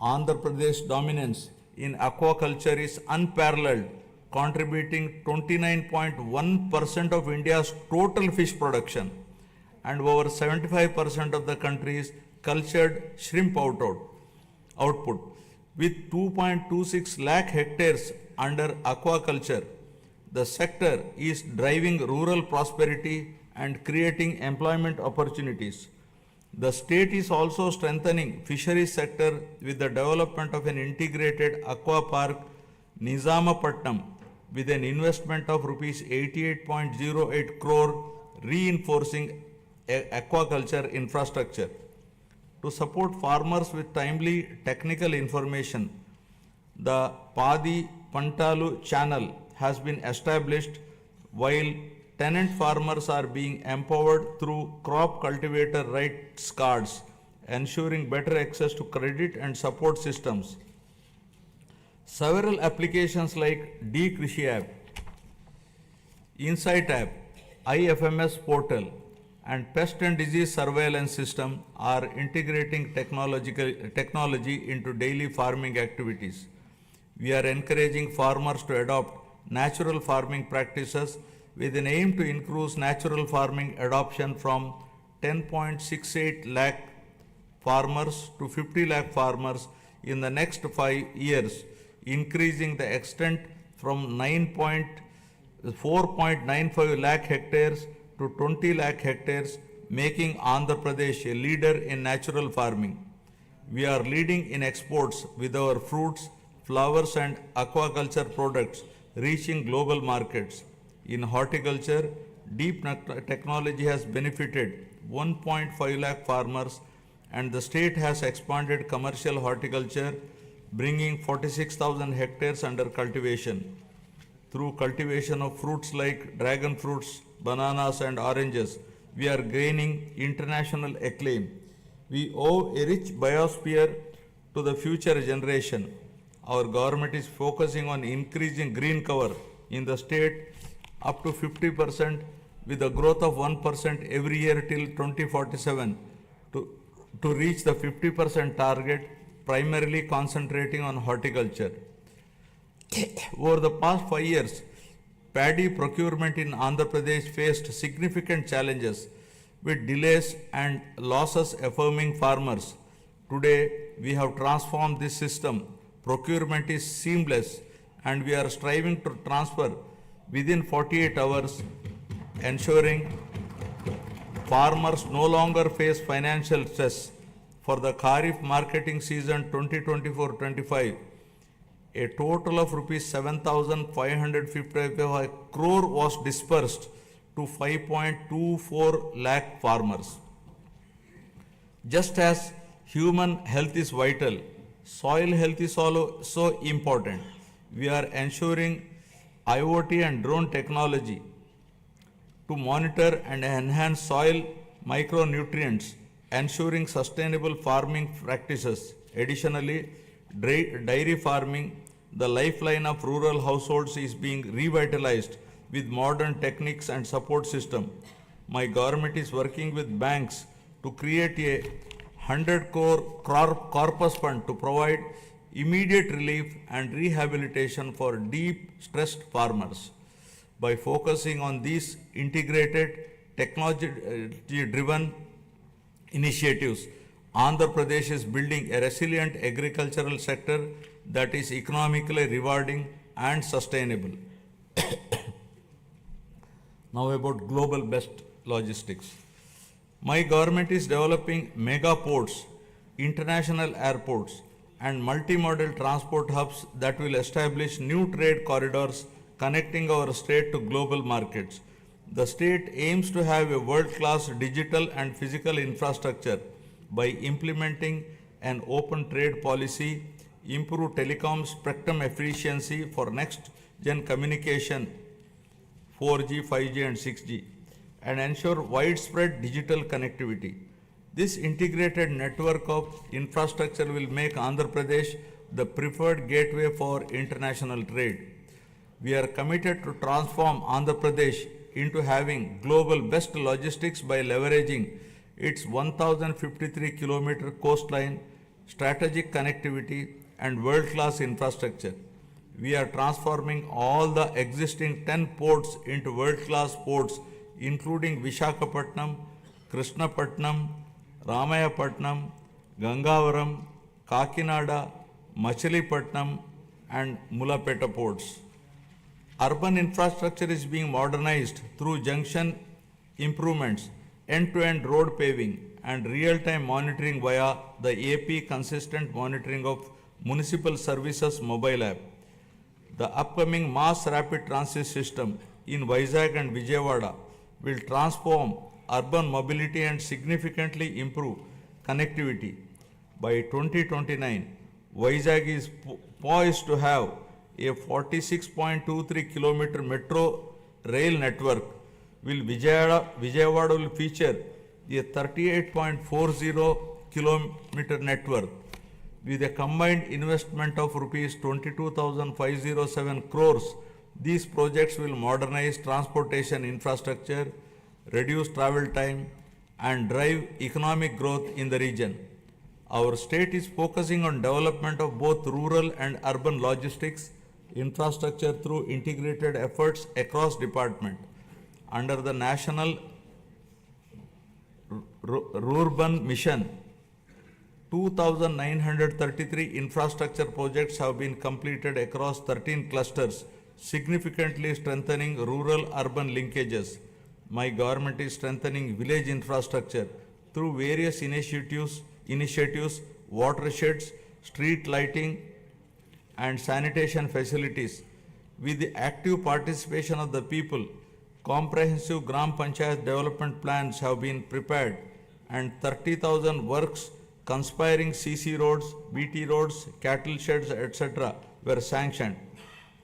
[SPEAKER 1] Andhra Pradesh dominance in aquaculture is unparalleled, contributing 29.1% of India's total fish production and over 75% of the country's cultured shrimp output. With 2.26 lakh hectares under aquaculture, the sector is driving rural prosperity and creating employment opportunities. The state is also strengthening fisheries sector with the development of an integrated aqua park, Nizamapatnam, with an investment of rupees 88.08 crore, reinforcing aquaculture infrastructure. To support farmers with timely technical information, the Padi Pantalu channel has been established, while tenant farmers are being empowered through crop cultivator rights cards, ensuring better access to credit and support systems. Several applications like D-Krishi app, Insight app, IFMS portal, and pest and disease surveillance system are integrating technology into daily farming activities. We are encouraging farmers to adopt natural farming practices with an aim to increase natural farming adoption from 10.68 lakh farmers to 50 lakh farmers in the next 5 years, increasing the extent from 4.95 lakh hectares to 20 lakh hectares, making Andhra Pradesh a leader in natural farming. We are leading in exports with our fruits, flowers and aquaculture products reaching global markets. In horticulture, deep technology has benefited 1.5 lakh farmers, and the state has expanded commercial horticulture, bringing 46,000 hectares under cultivation. Through cultivation of fruits like dragon fruits, bananas and oranges, we are gaining international acclaim. We owe a rich biosphere to the future generation. Our government is focusing on increasing green cover in the state up to 50% with a growth of 1% every year till 2047 to reach the 50% target, primarily concentrating on horticulture. Over the past 5 years, paddy procurement in Andhra Pradesh faced significant challenges with delays and losses affirming farmers. Today, we have transformed this system. Procurement is seamless and we are striving to transfer within 48 hours, ensuring farmers no longer face financial stress. For the Kharif marketing season 2024-25, a total of rupees 7,555 crore was dispersed to 5.24 lakh farmers. Just as human health is vital, soil health is also important. We are ensuring IoT and drone technology to monitor and enhance soil micronutrients, ensuring sustainable farming practices. Additionally, dairy farming, the lifeline of rural households, is being revitalized with modern techniques and support system. My government is working with banks to create a 100 crore corpus fund to provide immediate relief and rehabilitation for deep stressed farmers. By focusing on these integrated technology-driven initiatives, Andhra Pradesh is building a resilient agricultural sector that is economically rewarding and sustainable. Now about global best logistics. My government is developing mega ports, international airports, and multimodal transport hubs that will establish new trade corridors connecting our state to global markets. The state aims to have a world-class digital and physical infrastructure by implementing an open trade policy, improve telecom spectrum efficiency for next-gen communication, 4G, 5G and 6G, and ensure widespread digital connectivity. This integrated network of infrastructure will make Andhra Pradesh the preferred gateway for international trade. We are committed to transform Andhra Pradesh into having global best logistics by leveraging its 1053 kilometer coastline, strategic connectivity and world-class infrastructure. We are transforming all the existing 10 ports into world-class ports, including Visakhapatnam, Krishnapatnam, Ramayapatnam, Gangavaram, Kakinada, Machilipatnam and Mulapeta ports. Urban infrastructure is being modernized through junction improvements, end-to-end road paving and real-time monitoring via the AP Consistent Monitoring of Municipal Services mobile app. The upcoming mass rapid transit system in Vizag and Vijayawada will transform urban mobility and significantly improve connectivity. By 2029, Vizag is poised to have a 46.23 kilometer metro rail network. Vijayawada will feature a 38.40 kilometer network with a combined investment of rupees 22,507 crores. These projects will modernize transportation infrastructure, reduce travel time, and drive economic growth in the region. Our state is focusing on development of both rural and urban logistics infrastructure through integrated efforts across department. Under the National Rural Mission, 2,933 infrastructure projects have been completed across 13 clusters, significantly strengthening rural-urban linkages. My government is strengthening village infrastructure through various initiatives, watersheds, street lighting, and sanitation facilities. With the active participation of the people, comprehensive Gram Panchayat development plans have been prepared and 30,000 works conspiring CC roads, BT roads, cattle sheds, etc. were sanctioned.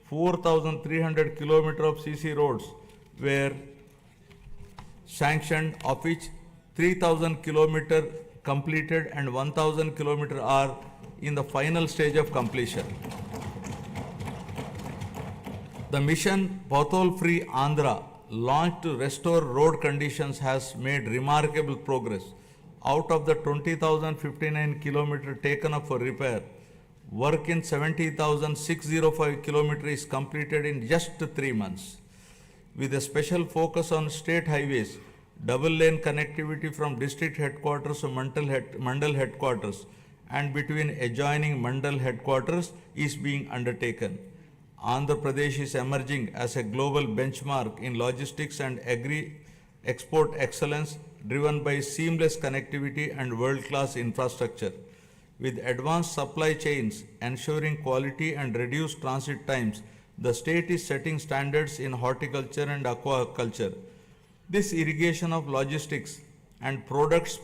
[SPEAKER 1] 4,300 kilometers of CC roads were sanctioned, of which 3,000 kilometers completed and 1,000 kilometers are in the final stage of completion. The mission Pothole Free Andhra, launched to restore road conditions, has made remarkable progress. Out of the 20,059 kilometers taken up for repair, work in 70,605 kilometers is completed in just 3 months. With a special focus on state highways, double lane connectivity from district headquarters to Mandal headquarters and between adjoining Mandal headquarters is being undertaken. Andhra Pradesh is emerging as a global benchmark in logistics and agri-export excellence, driven by seamless connectivity and world-class infrastructure. With advanced supply chains ensuring quality and reduced transit times, the state is setting standards in horticulture and aquaculture. This irrigation of logistics and products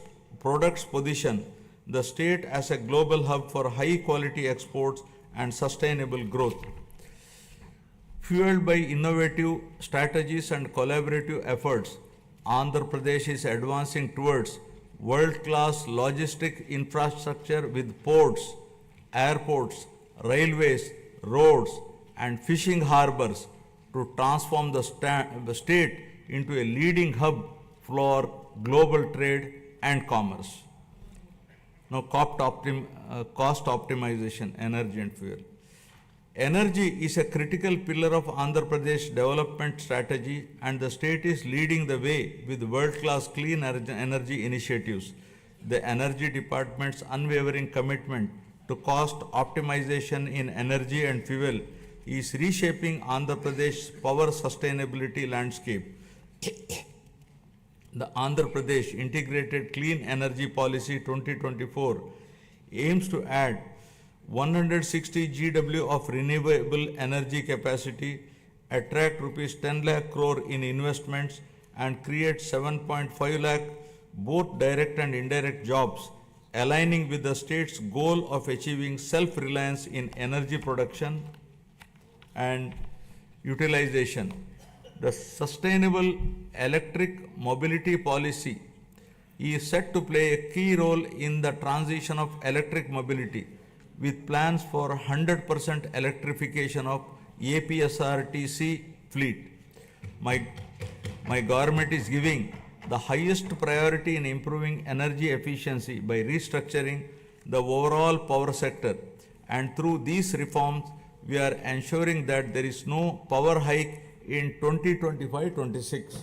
[SPEAKER 1] position the state as a global hub for high-quality exports and sustainable growth. Fueled by innovative strategies and collaborative efforts, Andhra Pradesh is advancing towards world-class logistic infrastructure with ports, airports, railways, roads, and fishing harbors to transform the state into a leading hub for global trade and commerce. Now, cost optimization, energy and fuel. Energy is a critical pillar of Andhra Pradesh development strategy, and the state is leading the way with world-class clean energy initiatives. The Energy Department's unwavering commitment to cost optimization in energy and fuel is reshaping Andhra Pradesh's power sustainability landscape. The Andhra Pradesh Integrated Clean Energy Policy 2024 aims to add 160 GW of renewable energy capacity, attract rupees 10 lakh crore in investments, and create 7.5 lakh both direct and indirect jobs, aligning with the state's goal of achieving self-reliance in energy production and utilization. The Sustainable Electric Mobility Policy is set to play a key role in the transition of electric mobility, with plans for 100% electrification of APSRTC fleet. My government is giving the highest priority in improving energy efficiency by restructuring the overall power sector, and through these reforms, we are ensuring that there is no power hike in 2025-26.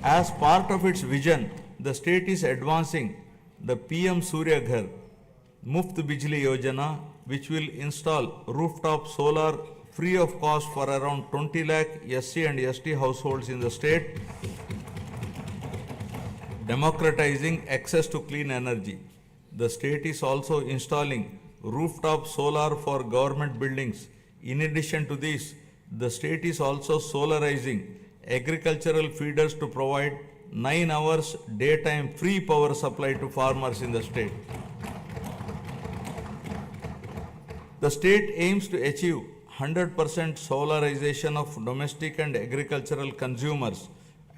[SPEAKER 1] As part of its vision, the state is advancing the PM Surya Ghar Muft Bijli Yojana, which will install rooftop solar free of cost for around 20 lakh SC and ST households in the state, democratizing access to clean energy. The state is also installing rooftop solar for government buildings. In addition to this, the state is also solarizing agricultural feeders to provide 9 hours daytime free power supply to farmers in the state. The state aims to achieve 100% solarization of domestic and agricultural consumers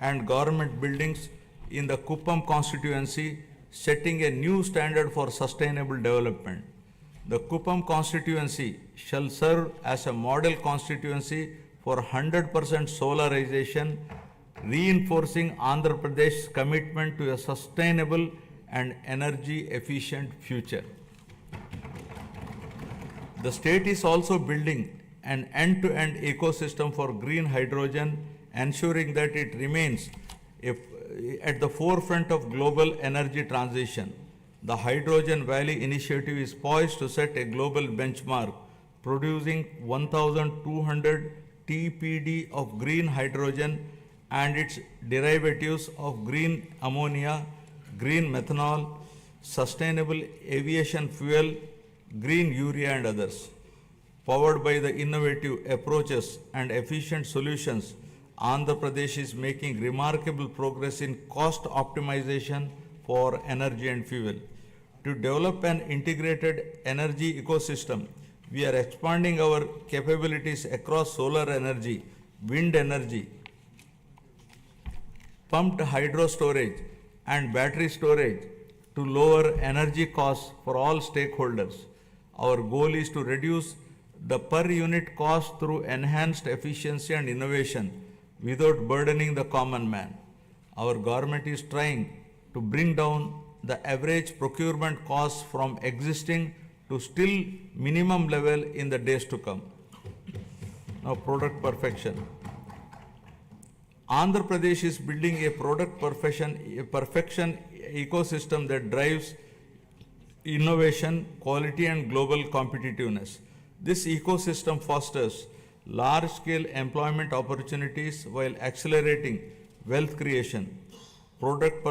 [SPEAKER 1] and government buildings in the Kuppam constituency, setting a new standard for sustainable development. The Kuppam constituency shall serve as a model constituency for 100% solarization, reinforcing Andhra Pradesh's commitment to a sustainable and energy efficient future. The state is also building an end-to-end ecosystem for green hydrogen, ensuring that it remains at the forefront of global energy transition. The Hydrogen Valley initiative is poised to set a global benchmark, producing 1,200 TPD of green hydrogen and its derivatives of green ammonia, green methanol, sustainable aviation fuel, green urea and others. Powered by the innovative approaches and efficient solutions, Andhra Pradesh is making remarkable progress in cost optimization for energy and fuel. To develop an integrated energy ecosystem, we are expanding our capabilities across solar energy, wind energy, pumped hydro storage, and battery storage to lower energy costs for all stakeholders. Our goal is to reduce the per unit cost through enhanced efficiency and innovation without burdening the common man. Our government is trying to bring down the average procurement costs from existing to still minimum level in the days to come. Now, product perfection. Andhra Pradesh is building a product perfection ecosystem that drives innovation, quality and global competitiveness. This ecosystem fosters large-scale employment opportunities while accelerating wealth creation. Product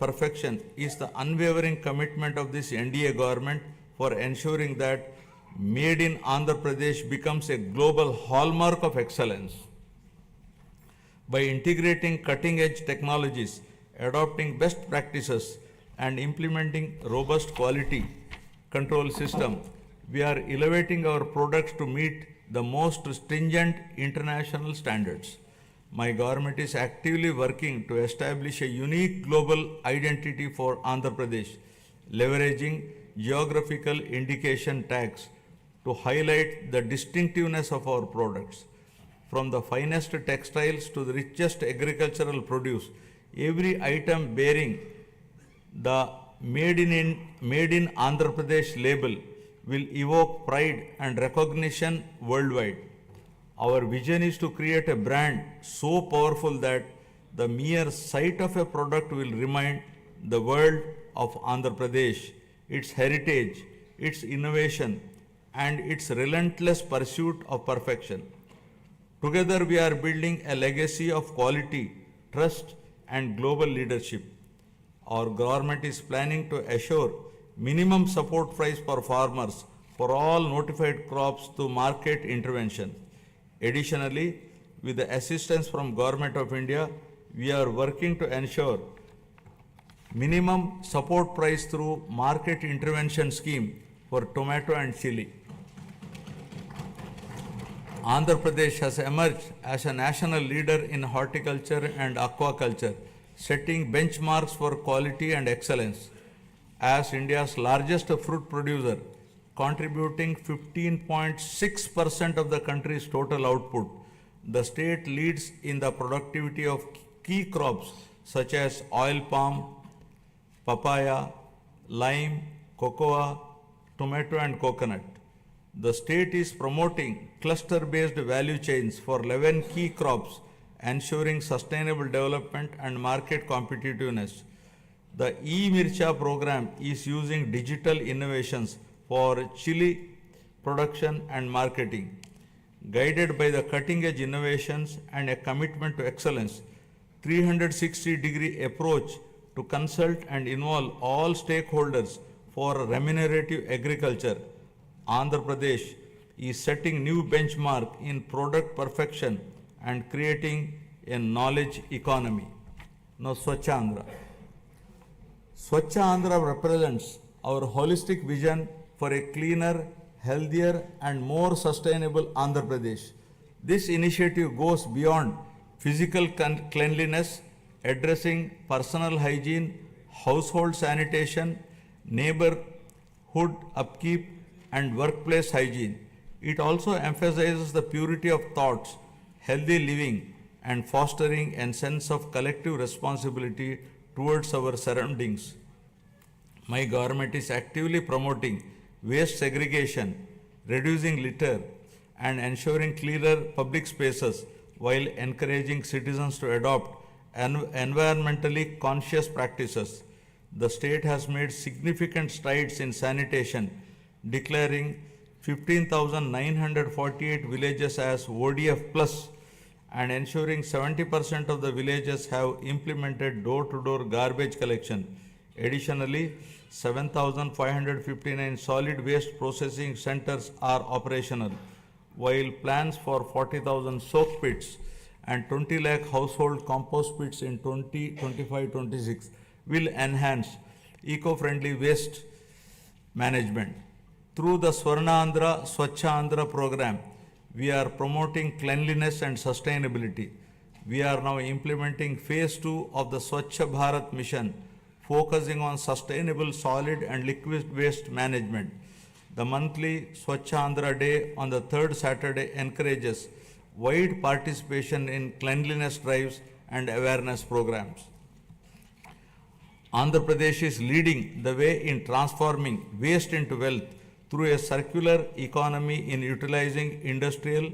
[SPEAKER 1] perfection is the unwavering commitment of this NDA government for ensuring that Made in Andhra Pradesh becomes a global hallmark of excellence. By integrating cutting-edge technologies, adopting best practices, and implementing robust quality control system, we are elevating our products to meet the most stringent international standards. My government is actively working to establish a unique global identity for Andhra Pradesh, leveraging geographical indication tags to highlight the distinctiveness of our products. From the finest textiles to the richest agricultural produce, every item bearing the Made in Andhra Pradesh label will evoke pride and recognition worldwide. Our vision is to create a brand so powerful that the mere sight of a product will remind the world of Andhra Pradesh, its heritage, its innovation, and its relentless pursuit of perfection. Together, we are building a legacy of quality, trust, and global leadership. Our government is planning to assure minimum support price for farmers for all notified crops through market intervention. Additionally, with the assistance from Government of India, we are working to ensure minimum support price through market intervention scheme for tomato and chili. Andhra Pradesh has emerged as a national leader in horticulture and aquaculture, setting benchmarks for quality and excellence. As India's largest fruit producer, contributing 15.6% of the country's total output, the state leads in the productivity of key crops such as oil palm, papaya, lime, cocoa, tomato and coconut. The state is promoting cluster-based value chains for 11 key crops, ensuring sustainable development and market competitiveness. The e-Mircha program is using digital innovations for chili production and marketing. Guided by the cutting-edge innovations and a commitment to excellence, 360-degree approach to consult and involve all stakeholders for remunerative agriculture, Andhra Pradesh is setting new benchmark in product perfection and creating a knowledge economy. Now, Swachh Andhra. Swachh Andhra represents our holistic vision for a cleaner, healthier and more sustainable Andhra Pradesh. This initiative goes beyond physical cleanliness, addressing personal hygiene, household sanitation, neighborhood upkeep, and workplace hygiene. It also emphasizes the purity of thoughts, healthy living, and fostering a sense of collective responsibility towards our surroundings. My government is actively promoting waste segregation, reducing litter, and ensuring cleaner public spaces while encouraging citizens to adopt environmentally conscious practices. The state has made significant strides in sanitation, declaring 15,948 villages as ODF plus and ensuring 70% of the villages have implemented door-to-door garbage collection. Additionally, 7,559 solid waste processing centers are operational, while plans for 40,000 soak pits and 20 lakh household compost pits in 2025-26 will enhance eco-friendly waste management. Through the Swachh Andhra program, we are promoting cleanliness and sustainability. We are now implementing phase 2 of the Swachh Bharat mission, focusing on sustainable solid and liquid waste management. The monthly Swachh Andhra Day on the third Saturday encourages wide participation in cleanliness drives and awareness programs. Andhra Pradesh is leading the way in transforming waste into wealth through a circular economy in utilizing industrial,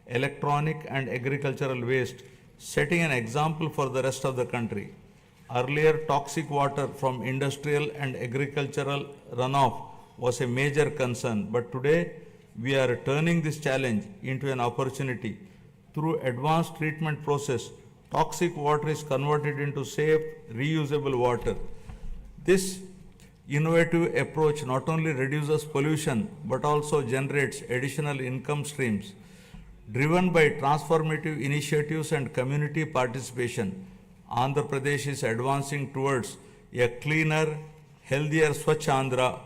[SPEAKER 1] electronic, and agricultural waste, setting an example for the rest of the country. Earlier, toxic water from industrial and agricultural runoff was a major concern, but today we are turning this challenge into an opportunity. Through advanced treatment process, toxic water is converted into safe, reusable water. This innovative approach not only reduces pollution but also generates additional income streams. Driven by transformative initiatives and community participation, Andhra Pradesh is advancing towards a cleaner, healthier Swachh Andhra,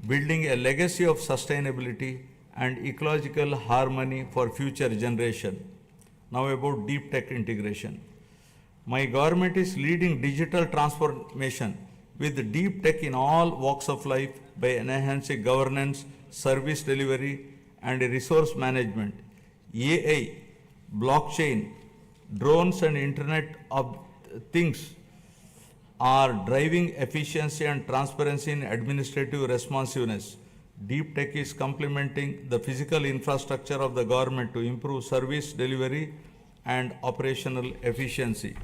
[SPEAKER 1] building a legacy of sustainability and ecological harmony for future generation. Now about deep tech integration. My government is leading digital transformation with deep tech in all walks of life by enhancing governance, service delivery, and resource management. AI, blockchain, drones, and Internet of Things are driving efficiency and transparency in administrative responsiveness. Deep tech is complementing the physical infrastructure of the government to improve service delivery and operational efficiency.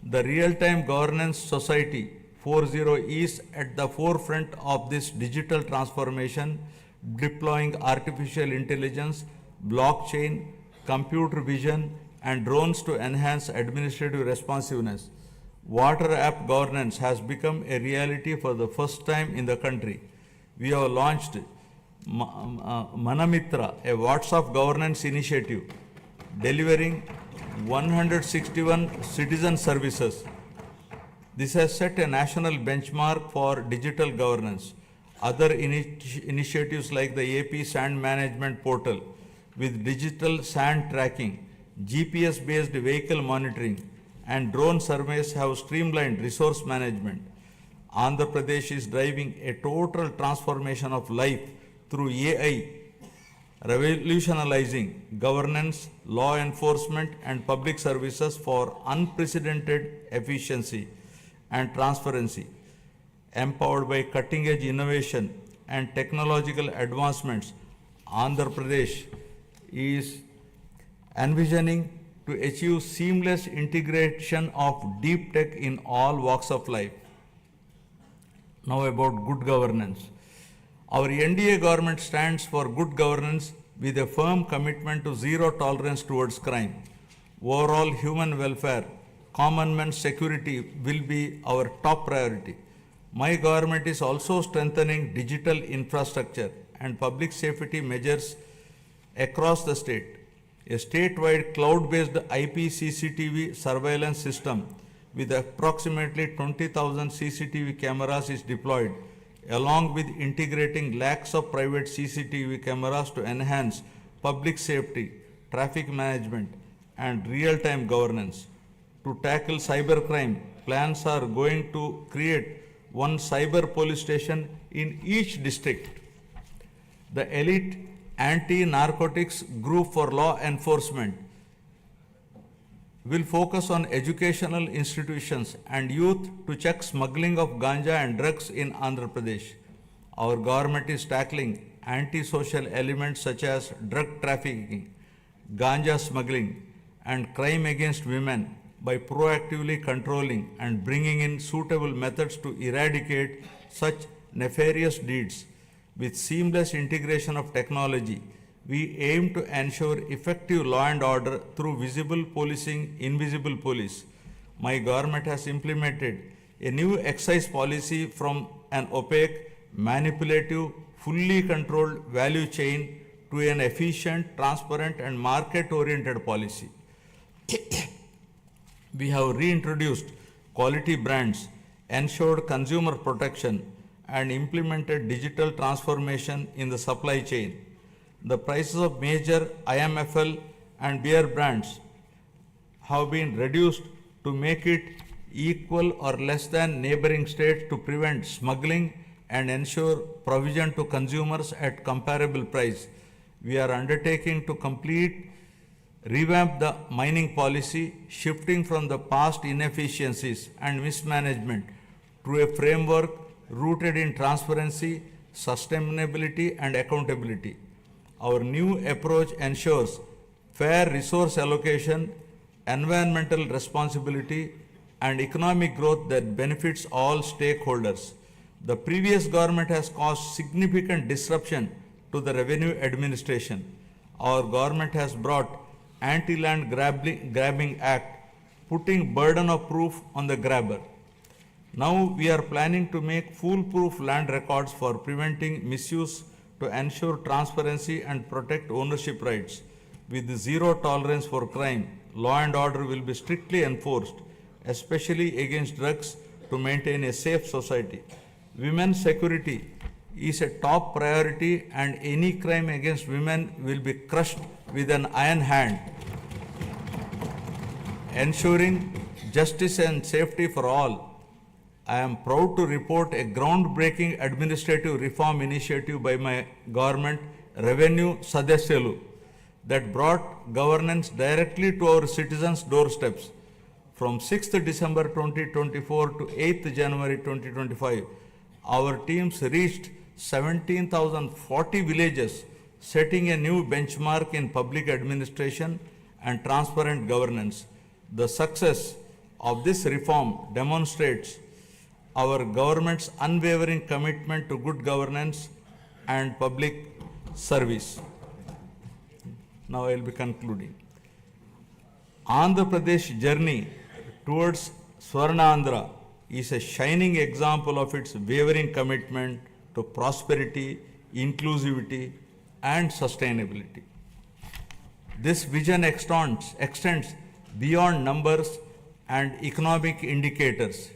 [SPEAKER 1] The Real-Time Governance Society 4.0 is at the forefront of this digital transformation, deploying artificial intelligence, blockchain, computer vision, and drones to enhance administrative responsiveness. Water app governance has become a reality for the first time in the country. We have launched Manamitra, a WhatsApp governance initiative, delivering 161 citizen services. This has set a national benchmark for digital governance. Other initiatives like the AP Sand Management Portal with digital sand tracking, GPS-based vehicle monitoring, and drone surveys have streamlined resource management. Andhra Pradesh is driving a total transformation of life through AI, revolutionizing governance, law enforcement, and public services for unprecedented efficiency and transparency. Empowered by cutting-edge innovation and technological advancements, Andhra Pradesh is envisioning to achieve seamless integration of deep tech in all walks of life. Now about good governance. Our NDA government stands for good governance with a firm commitment to zero tolerance towards crime. Overall human welfare, common man's security will be our top priority. My government is also strengthening digital infrastructure and public safety measures across the state. A statewide cloud-based IP CCTV surveillance system with approximately 20,000 CCTV cameras is deployed, along with integrating lakhs of private CCTV cameras to enhance public safety, traffic management, and real-time governance. To tackle cybercrime, plans are going to create one cyber police station in each district. The elite anti-narcotics group for law enforcement will focus on educational institutions and youth to check smuggling of ganja and drugs in Andhra Pradesh. Our government is tackling anti-social elements such as drug trafficking, ganja smuggling, and crime against women by proactively controlling and bringing in suitable methods to eradicate such nefarious deeds. With seamless integration of technology, we aim to ensure effective law and order through visible policing, invisible police. My government has implemented a new excise policy from an opaque, manipulative, fully controlled value chain to an efficient, transparent, and market-oriented policy. We have reintroduced quality brands, ensured consumer protection, and implemented digital transformation in the supply chain. The prices of major IMFL and beer brands have been reduced to make it equal or less than neighboring states to prevent smuggling and ensure provision to consumers at comparable price. We are undertaking to revamp the mining policy, shifting from the past inefficiencies and mismanagement to a framework rooted in transparency, sustainability, and accountability. Our new approach ensures fair resource allocation, environmental responsibility, and economic growth that benefits all stakeholders. The previous government has caused significant disruption to the revenue administration. Our government has brought Anti-Land Grabbing Act, putting burden of proof on the grabber. Now we are planning to make foolproof land records for preventing misuse to ensure transparency and protect ownership rights. With zero tolerance for crime, law and order will be strictly enforced, especially against drugs, to maintain a safe society. Women's security is a top priority, and any crime against women will be crushed with an iron hand, ensuring justice and safety for all. I am proud to report a groundbreaking administrative reform initiative by my government, Revenue Sadasyalu, that brought governance directly to our citizens' doorsteps. From 6th December 2024 to 8th January 2025, our teams reached 17,040 villages, setting a new benchmark in public administration and transparent governance. The success of this reform demonstrates our government's unwavering commitment to good governance and public service. Now I will be concluding. Andhra Pradesh journey towards Swachh Andhra is a shining example of its wavering commitment to prosperity, inclusivity, and sustainability. This vision extends beyond numbers and economic indicators.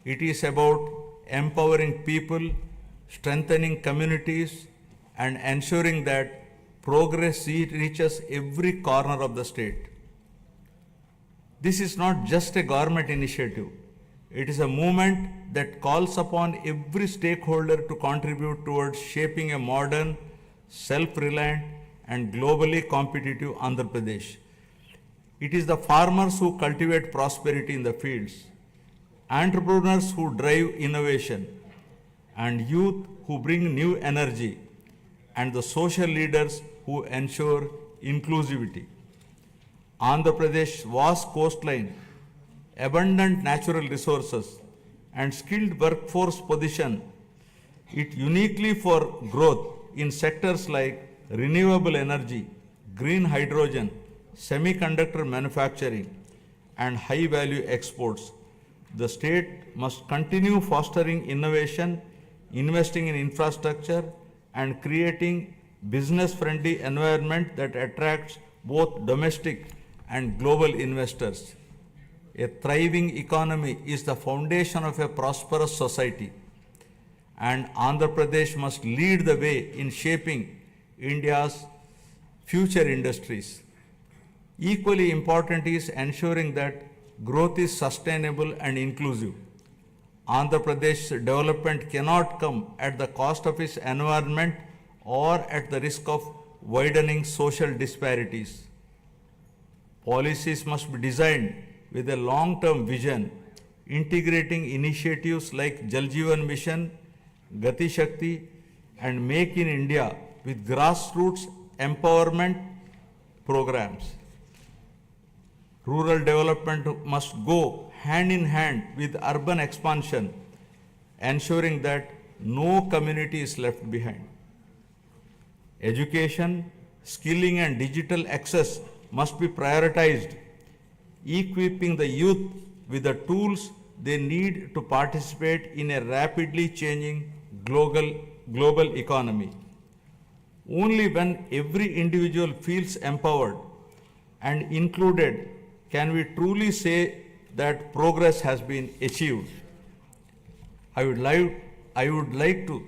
[SPEAKER 1] It is about empowering people, strengthening communities, and ensuring that progress reaches every corner of the state. This is not just a government initiative. It is a movement that calls upon every stakeholder to contribute towards shaping a modern, self-reliant, and globally competitive Andhra Pradesh. It is the farmers who cultivate prosperity in the fields, entrepreneurs who drive innovation, and youth who bring new energy, and the social leaders who ensure inclusivity. Andhra Pradesh's vast coastline, abundant natural resources, and skilled workforce position it uniquely for growth in sectors like renewable energy, green hydrogen, semiconductor manufacturing, and high-value exports. The state must continue fostering innovation, investing in infrastructure, and creating business-friendly environment that attracts both domestic and global investors. A thriving economy is the foundation of a prosperous society, and Andhra Pradesh must lead the way in shaping India's future industries. Equally important is ensuring that growth is sustainable and inclusive. Andhra Pradesh's development cannot come at the cost of its environment or at the risk of widening social disparities. Policies must be designed with a long-term vision, integrating initiatives like Jal Jeevan Mission, Gati Shakti, and Make in India with grassroots empowerment programs. Rural development must go hand in hand with urban expansion, ensuring that no community is left behind. Education, skilling, and digital access must be prioritized, equipping the youth with the tools they need to participate in a rapidly changing global economy. Only when every individual feels empowered and included can we truly say that progress has been achieved. I would like to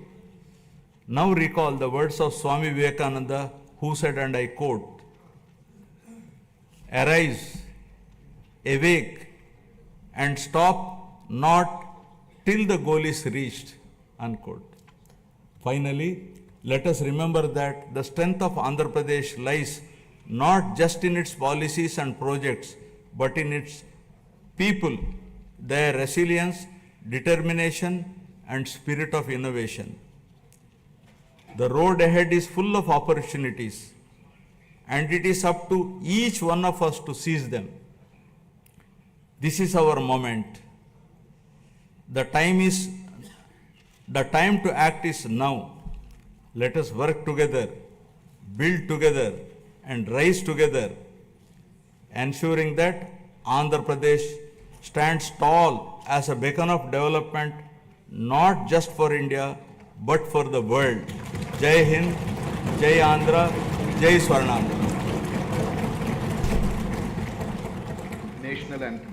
[SPEAKER 1] now recall the words of Swami Vivekananda, who said, and I quote, "Arise, awake, and stop not till the goal is reached," unquote. Finally, let us remember that the strength of Andhra Pradesh lies not just in its policies and projects, but in its people, their resilience, determination, and spirit of innovation. The road ahead is full of opportunities, and it is up to each one of us to seize them. This is our moment. The time to act is now. Let us work together, build together, and rise together, ensuring that Andhra Pradesh stands tall as a beacon of development, not just for India, but for the world. Jai Hind, Jai Andhra, Jai Swarnandhra.
[SPEAKER 2] National anthem.